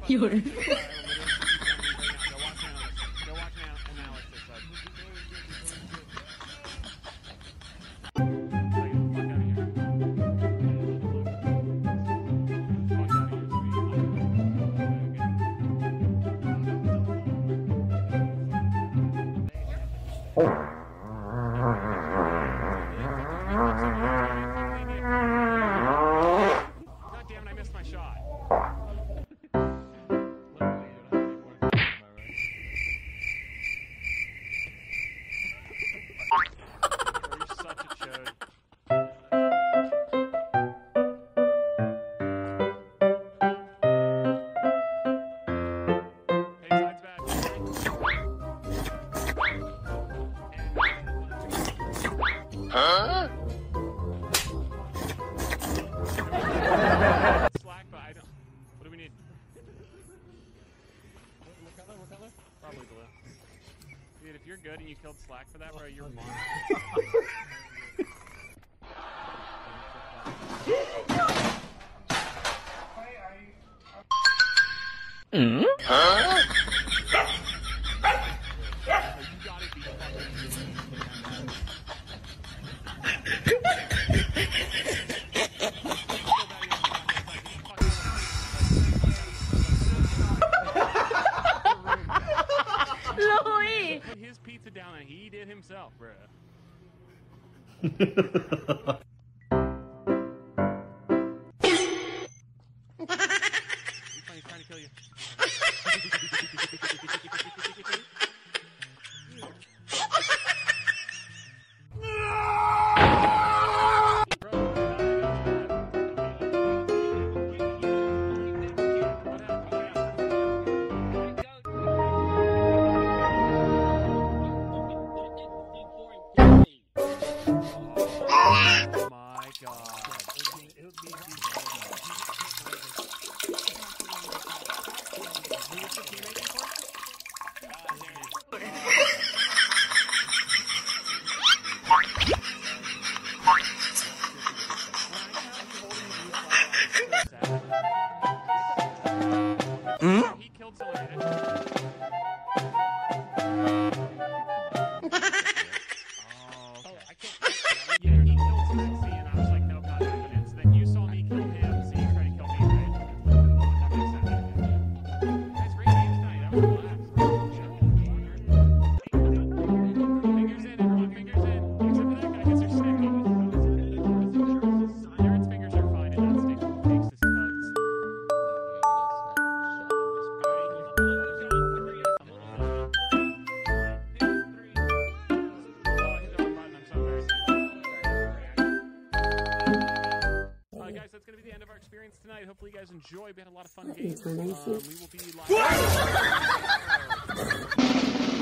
有人。Huh? Slack, but I don't. What do we need? What color? Probably blue. Dude, if you're good and you killed Slack for that, bro, you're a monster. Huh? Louis! Put his pizza down and he did himself, bro. He's trying to kill you. He killed someone. Yeah, he killed Sexy, and I was like, nope, not evidence. Then you saw me kill him, so you tried to kill me, right? That makes sense. Guys, great game tonight. That was a blast. Fingers in, everyone, fingers in. Except for that guy, because they're sticky. Jared's fingers are fine and not sticky. He takes his tugs. experience tonight. Hopefully you guys enjoy. We had a lot of fun That games. is my nice We will be live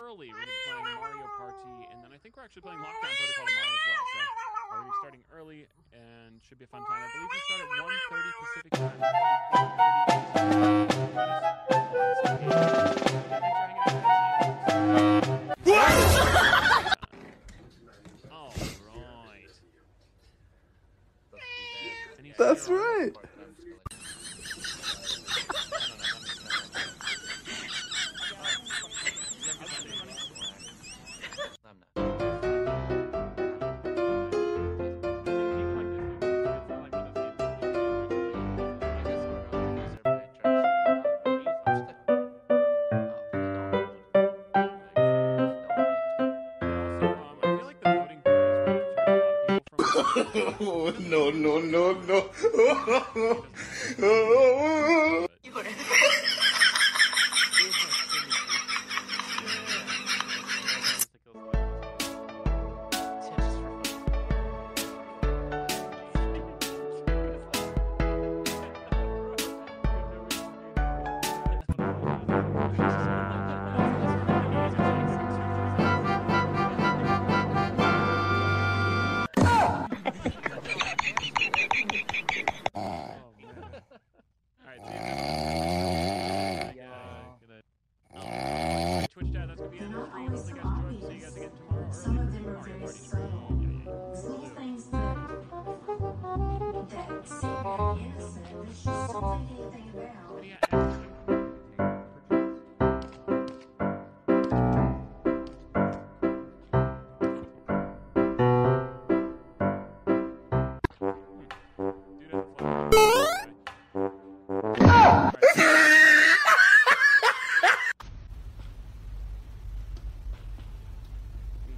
early. We're going to be playing Mario Party, and then I think we're actually playing Lockdown Protocol tomorrow as well. So we're going to be starting early, and should be a fun time. I believe we start at 1:30 Pacific time. That's right. Oh, no, no, no, no. Twitch chat, that's going to be in the stream. Hopefully you guys enjoy. We'll see you guys again tomorrow. Some of them are Mario very Party subtle. Small things that seem very innocent. There's just something you think about.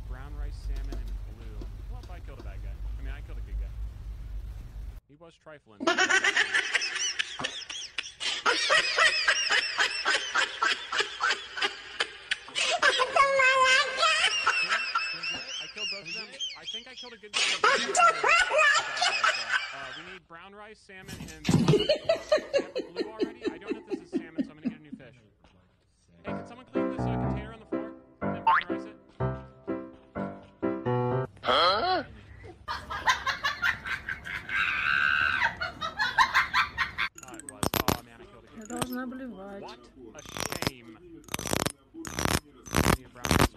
Brown rice, salmon, and blue. Well, if I killed a bad guy. I mean, I killed a good guy. He was trifling. I killed both of them. I think I killed a good guy. We need brown rice, salmon, and... we have the blue already? I don't know if this is salmon, so I'm gonna get a new fish. Hey, can someone clean this container on the floor? And then brown rice it? Huh? It was. Oh man, I killed a good That was not blue, right? What a shame. Need a brown rice.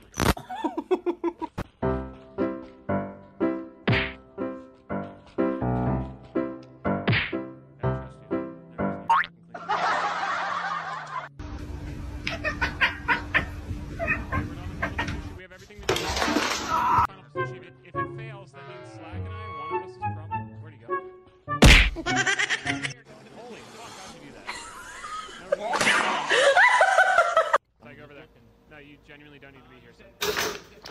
We have everything we need. Final position. If it fails, that means Slack and I, one of us is probably. Where'd he go? Holy fuck, how'd you do that? Like over there. No, you genuinely don't need to be here, so.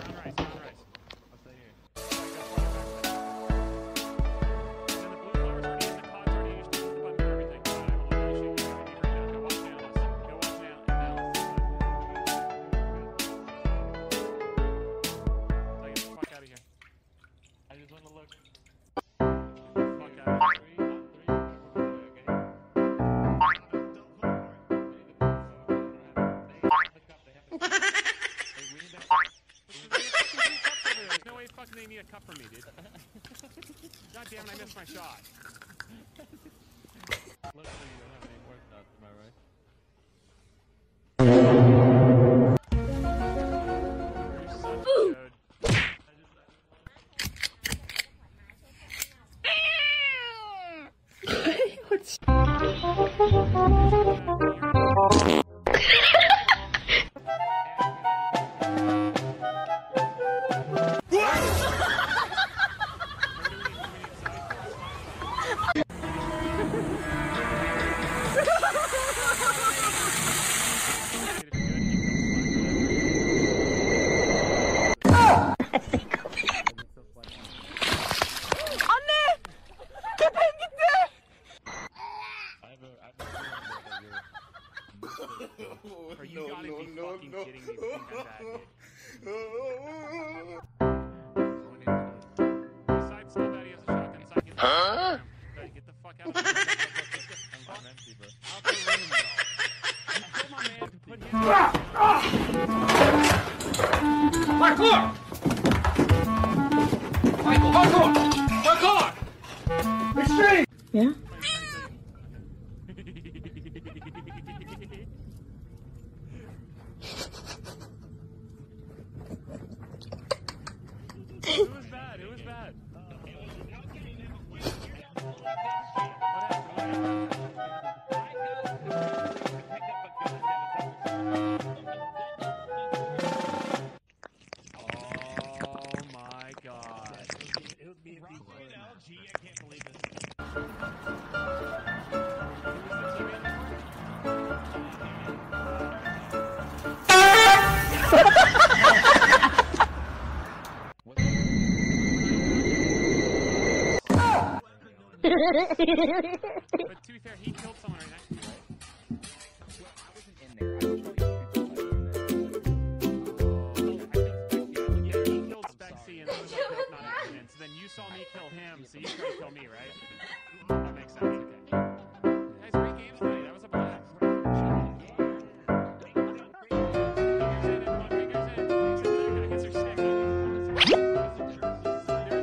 Brown rice, brown rice. I'll stay here. And then the blue flower's already in, the pod's already in, you just push the button for everything. I will literally shoot you right now. Go watch Analyst. Go watch Analyst. Like, get the fuck out of here. I just want to look. Fuck out of here. There's no way fucking they need a cup from me, dude. God damn it, I missed my shot. Luckily, you don't have any work done, am I right? You're such a dude. Or you gotta be fucking kidding me. You think I'm that good. Besides, still that he has a shotgun, so I can get the fuck out of here. bro. Out the room, bro. I told my man to put his... Parkour! Michael, parkour! Parkour! Extreme! Yeah? It was bad. It was bad. Oh my god. It was me and LG. I can't believe this. But to be fair, he killed someone right next to me, right? I wasn't in there. I was Yeah, he killed Spexy and those are not accidents. Then you saw me kill him, so you tried to kill me, right? That makes sense, okay. Guys, great games tonight. That was a blast. Fingers are sick. There's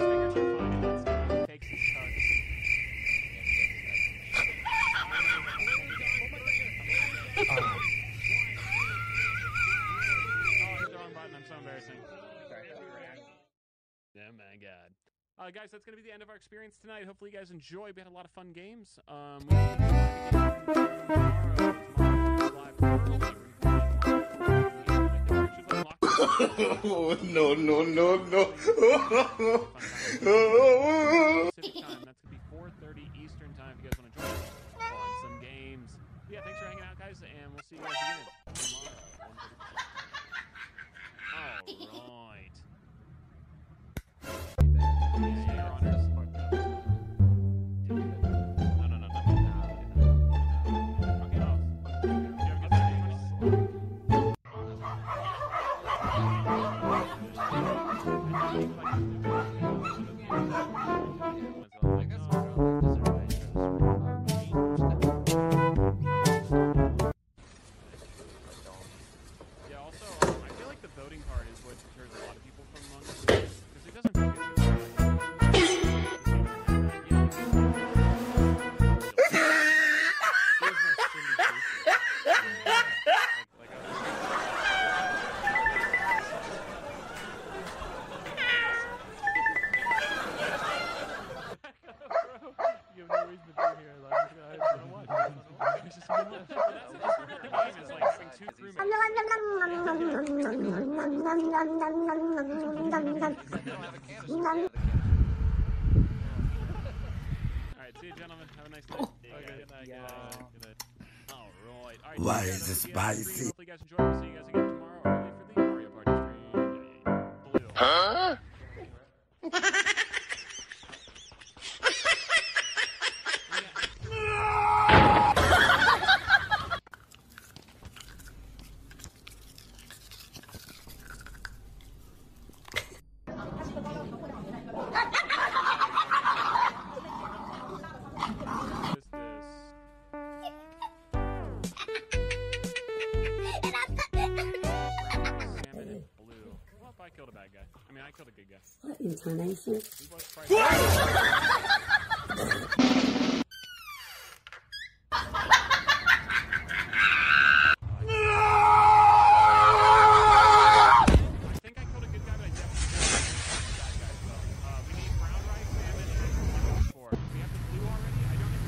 fingers are fine. Let's take some tugs. Oh, hit the wrong button. I'm so embarrassing. Oh my god. Guys, that's going to be the end of our experience tonight. Hopefully you guys enjoyed. We had a lot of fun games. Oh, no, no, no, no. Pacific time. That's going to be 4:30 Eastern time if you guys want to join us on some games. Yeah, thanks for hanging out, guys, and we'll see you guys again tomorrow. Alright. Yeah, your honors. Okay, off. Do you have a good time, Yeah, also, I feel like the voting card is what deters a lot of people from Among Us, because it doesn't feel good. You have no reason to be here, like, guys. So what? It's just that's the part of the game is like having two crewmates. Alright, see you, gentlemen. Have a nice night. Okay, good night, good night. Alright. Alright, Why see you is guys it on the stream. spicy? Hopefully you guys enjoyed. We'll see you guys again tomorrow early for the Mario Party stream. Blue. Huh? Salmon and blue. Well, I killed a bad guy. I mean, I killed a good guy. What intonation? He was frightened. I think I killed a good guy, but I definitely killed a bad guy as well. We need brown rice, salmon, and 4. We have the blue already? I don't think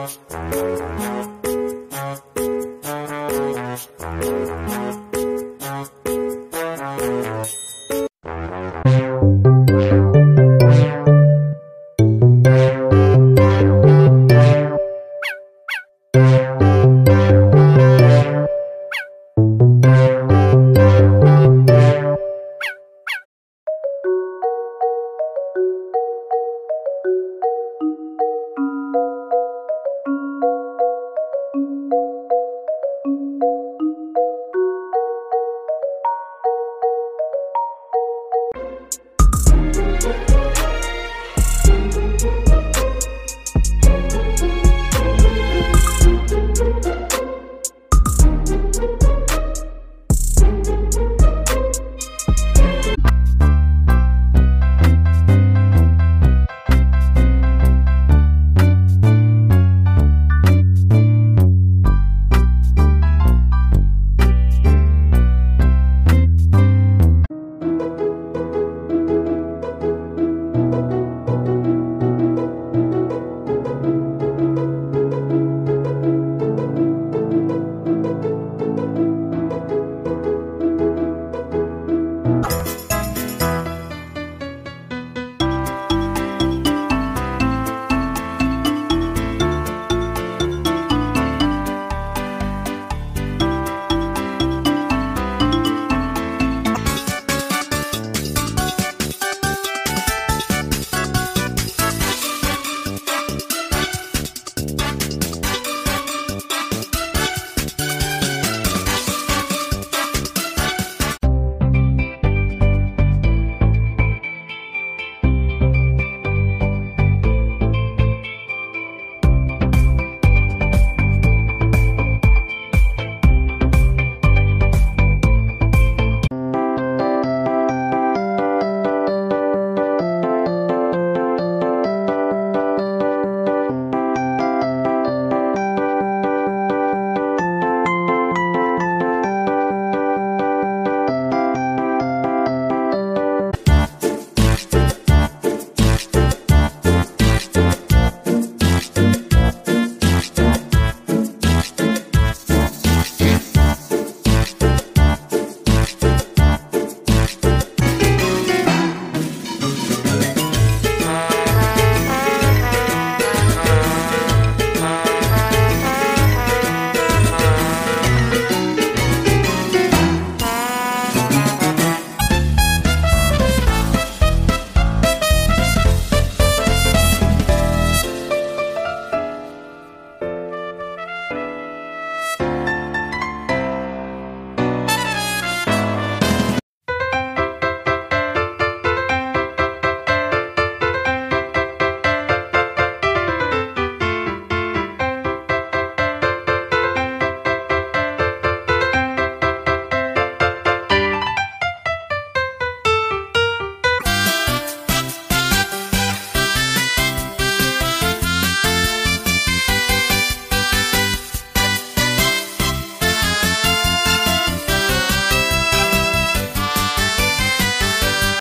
You